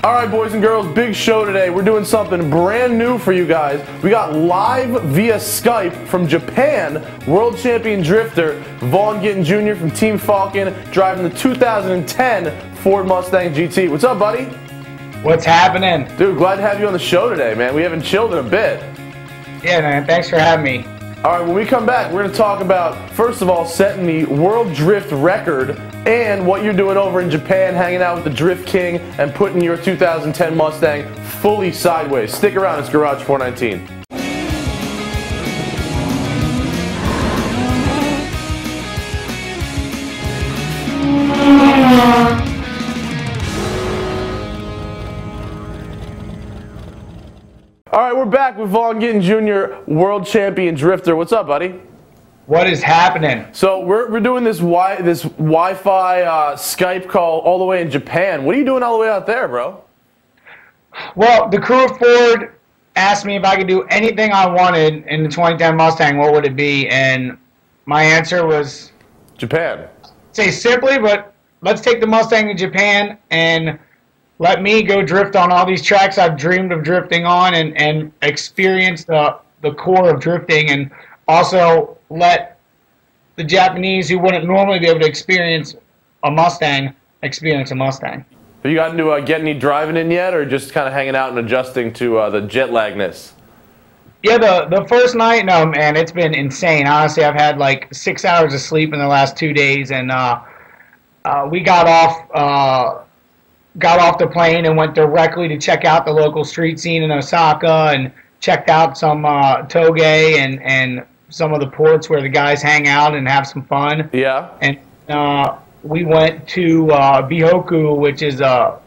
Alright boys and girls, big show today. We're doing something brand new for you guys. We got live via Skype from Japan, world champion drifter Vaughn Gittin Jr. from Team Falcon, driving the 2010 Ford Mustang GT. What's up, buddy? What's happening? Dude, glad to have you on the show today, man. We haven't chilled in a bit. Yeah, man, thanks for having me. Alright, when we come back, we're going to talk about, first of all, setting the world drift record and what you're doing over in Japan, hanging out with the Drift King and putting your 2010 Mustang fully sideways. Stick around, it's Garage419. Alright, we're back with Vaughn Gittin Jr., world champion drifter. What's up, buddy? What is happening? So we're doing this Wi-Fi Skype call all the way in Japan. What are you doing all the way out there, bro? Well, the crew of Ford asked me if I could do anything I wanted in the 2010 Mustang, what would it be? And my answer was Japan. Say simply, but let's take the Mustang to Japan and let me go drift on all these tracks I've dreamed of drifting on and experience the core of drifting, and also let the Japanese who wouldn't normally be able to experience a Mustang experience a Mustang. Have you gotten to get any driving in yet, or just kind of hanging out and adjusting to the jet lagness? Yeah, the first night, no, man, it's been insane. Honestly, I've had like 6 hours of sleep in the last 2 days, and we got off the plane and went directly to check out the local street scene in Osaka, and checked out some touge and some of the ports where the guys hang out and have some fun. Yeah. And we went to Bihoku, which is a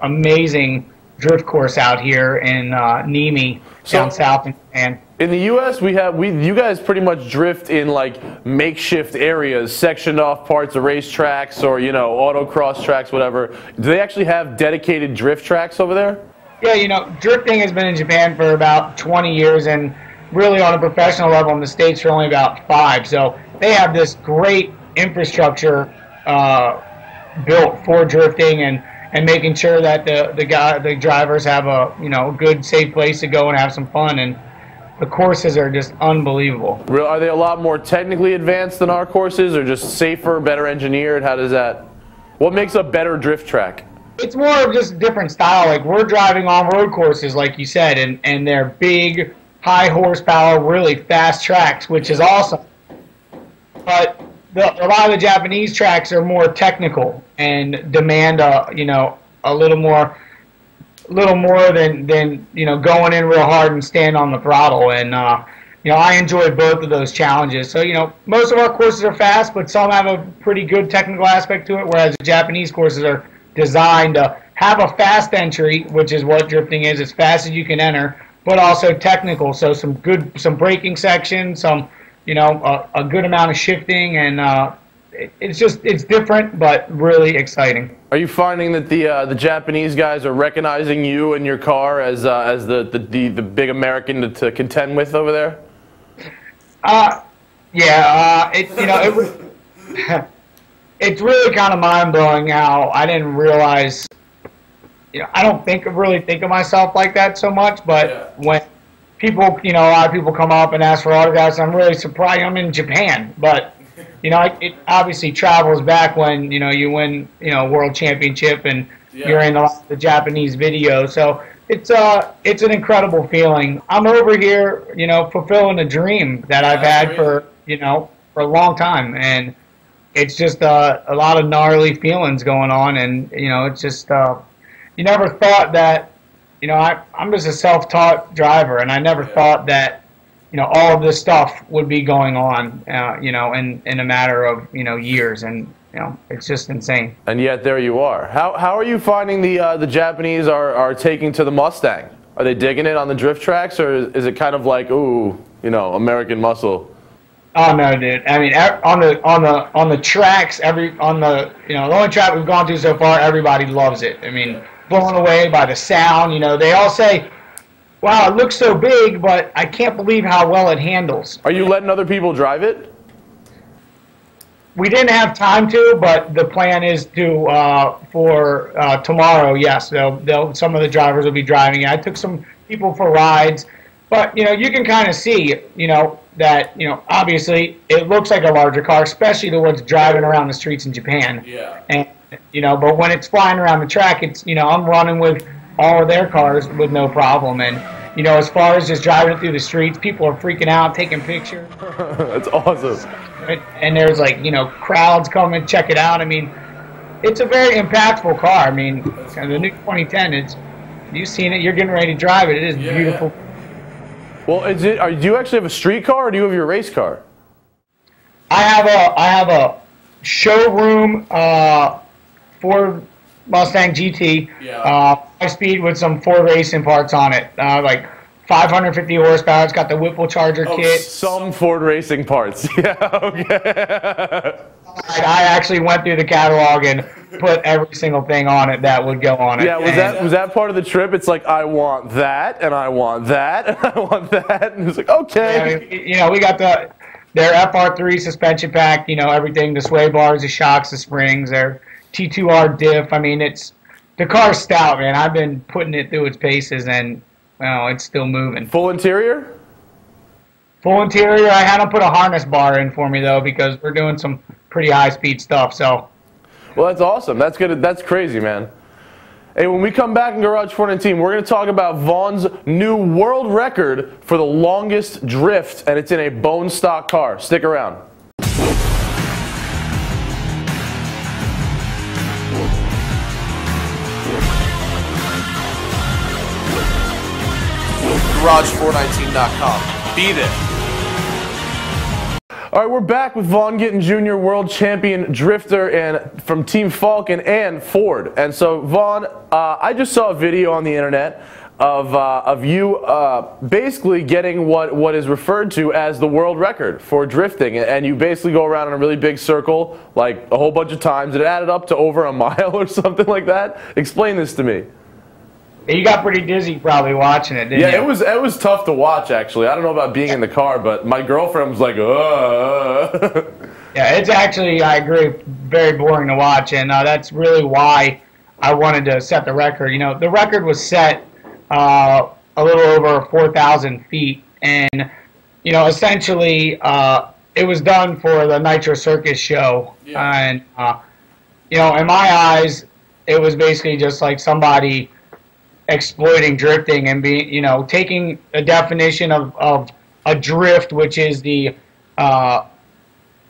amazing drift course out here in Nimi, down south in Japan. In the U.S., you guys pretty much drift in like makeshift areas, sectioned off parts of racetracks or autocross tracks, whatever. Do they actually have dedicated drift tracks over there? Yeah, drifting has been in Japan for about 20 years, and really on a professional level in the States for only about 5. So they have this great infrastructure built for drifting and making sure that the drivers have a good, safe place to go and have some fun. And the courses are just unbelievable. Are they a lot more technically advanced than our courses, or just safer, better engineered? How does that? What makes a better drift track? It's more of just a different style. Like, we're driving on road courses, like you said, and they're big, high horsepower, really fast tracks, which is awesome. But a lot of the Japanese tracks are more technical and demand a little more than going in real hard and stand on the throttle. And I enjoy both of those challenges. So most of our courses are fast, but some have a pretty good technical aspect to it, whereas the Japanese courses are designed to have a fast entry, which is what drifting is, as fast as you can enter, but also technical. So some braking sections, a good amount of shifting, and it's different, but really exciting. Are you finding that the Japanese guys are recognizing you and your car as the big American to contend with over there? It's really kind of mind-blowing how I didn't realize, I don't really think of myself like that so much, but when people, a lot of people come up and ask for autographs, I'm really surprised. I'm in Japan, but, it obviously travels back when, you win, world championship and you're in the Japanese video. So it's an incredible feeling. I'm over here, fulfilling a dream that I've had for a long time, and it's just a lot of gnarly feelings going on, and it's just you never thought that I'm just a self-taught driver, and I never thought that all of this stuff would be going on in a matter of years, and it's just insane. And yet there you are. How are you finding the Japanese are taking to the Mustang? Are they digging it on the drift tracks, or is it kind of like, ooh, American muscle? Oh no, dude. I mean, on the tracks, the only track we've gone to so far, everybody loves it. I mean, blown away by the sound. They all say, "Wow, it looks so big, but I can't believe how well it handles." Are you letting other people drive it? We didn't have time to, but the plan is to for tomorrow. Yes, some of the drivers will be driving it. I took some people for rides, but you can kind of see that obviously it looks like a larger car, especially the ones driving around the streets in Japan. Yeah. And but when it's flying around the track, it's I'm running with all of their cars with no problem. And as far as just driving it through the streets, people are freaking out, taking pictures. That's awesome. And there's crowds coming, check it out. I mean, it's a very impactful car. I mean, the new 2010. You've seen it. You're getting ready to drive it. It is beautiful. Well, do you actually have a street car, or do you have your race car? I have a showroom Ford Mustang GT, 5-speed with some Ford racing parts on it, like 550 horsepower. It's got the Whipple Charger kit. Some Ford racing parts. Yeah, okay. I actually went through the catalog and put every single thing on it that would go on it. Yeah, was that part of the trip? It's like, I want that, and I want that, and I want that, and it's like, okay. Yeah, we got their FR3 suspension pack, everything, the sway bars, the shocks, the springs, their T2R diff. I mean, the car's stout, man. I've been putting it through its paces, and it's still moving. Full interior? Full interior. I had them put a harness bar in for me, though, because we're doing some pretty high-speed stuff. So, well, that's awesome. That's good. That's crazy, man. Hey, when we come back in Garage419, we're going to talk about Vaughn's new world record for the longest drift, and it's in a bone stock car. Stick around. Garage419.com. Be there. All right, we're back with Vaughn Gittin Jr., world champion drifter, and from Team Falcon and Ford. And so, Vaughn, I just saw a video on the internet of you basically getting what is referred to as the world record for drifting, and you basically go around in a really big circle, like a whole bunch of times. It added up to over a mile or something like that. Explain this to me. You got pretty dizzy probably watching it, didn't you? Yeah, it was tough to watch, actually. I don't know about being in the car, but my girlfriend was like, Yeah, it's actually, I agree, very boring to watch, and that's really why I wanted to set the record. The record was set a little over 4,000 feet, and, essentially it was done for the Nitro Circus show. Yeah. And, in my eyes, it was basically just like somebody exploiting drifting and taking a definition of a drift, which is the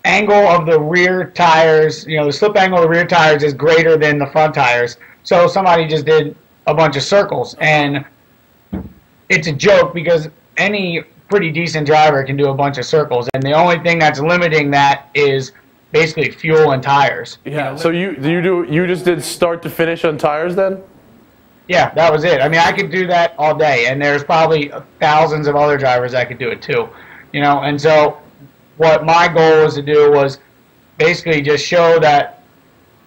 angle of the rear tires, the slip angle of the rear tires is greater than the front tires. So somebody just did a bunch of circles, and it's a joke because any pretty decent driver can do a bunch of circles, and the only thing that's limiting that is basically fuel and tires. Yeah. So you just did start to finish on tires then? Yeah, that was it. I mean, I could do that all day, and there's probably thousands of other drivers that could do it too, And so, what my goal was to do was basically just show that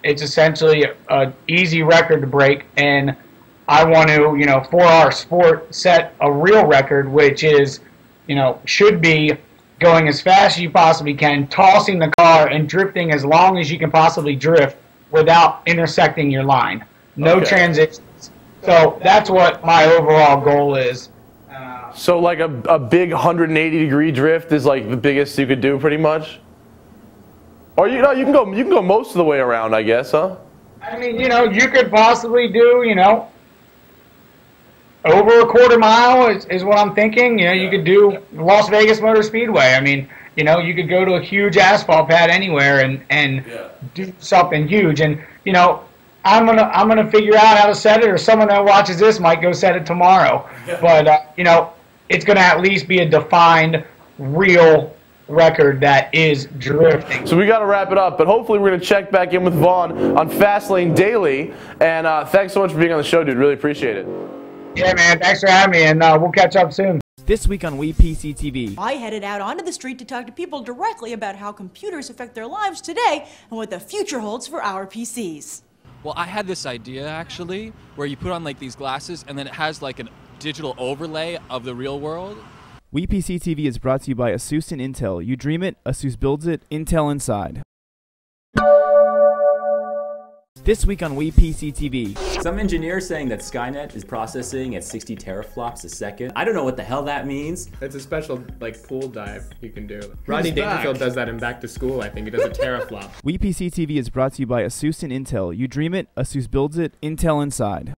it's essentially an easy record to break, and I want to, for our sport, set a real record, which is, should be going as fast as you possibly can, tossing the car and drifting as long as you can possibly drift without intersecting your line. No transitions. So that's what my overall goal is. So like a big 180-degree drift is like the biggest you could do, pretty much. Or you can go most of the way around, I guess, huh? I mean, you could possibly do, over a quarter mile is what I'm thinking. You could do Las Vegas Motor Speedway. I mean, you could go to a huge asphalt pad anywhere and do something huge. And I'm gonna figure out how to set it, or someone that watches this might go set it tomorrow. But it's gonna at least be a defined, real record that is drifting. So we got to wrap it up, but hopefully we're gonna check back in with Vaughn on Fastlane Daily. And thanks so much for being on the show, dude. Really appreciate it. Yeah, man. Thanks for having me, and we'll catch up soon. This week on WePC TV. I headed out onto the street to talk to people directly about how computers affect their lives today and what the future holds for our PCs. Well, I had this idea, actually, where you put on, like, these glasses, and then it has, like, a digital overlay of the real world. WePC TV is brought to you by ASUS and Intel. You dream it, ASUS builds it, Intel inside. This week on WePCTV. Some engineers saying that Skynet is processing at 60 teraflops a second. I don't know what the hell that means. It's a special pool dive you can do. Rodney Dangerfield does that in Back to School, I think. He does a teraflop. WePCTV is brought to you by ASUS and Intel. You dream it, ASUS builds it, Intel inside.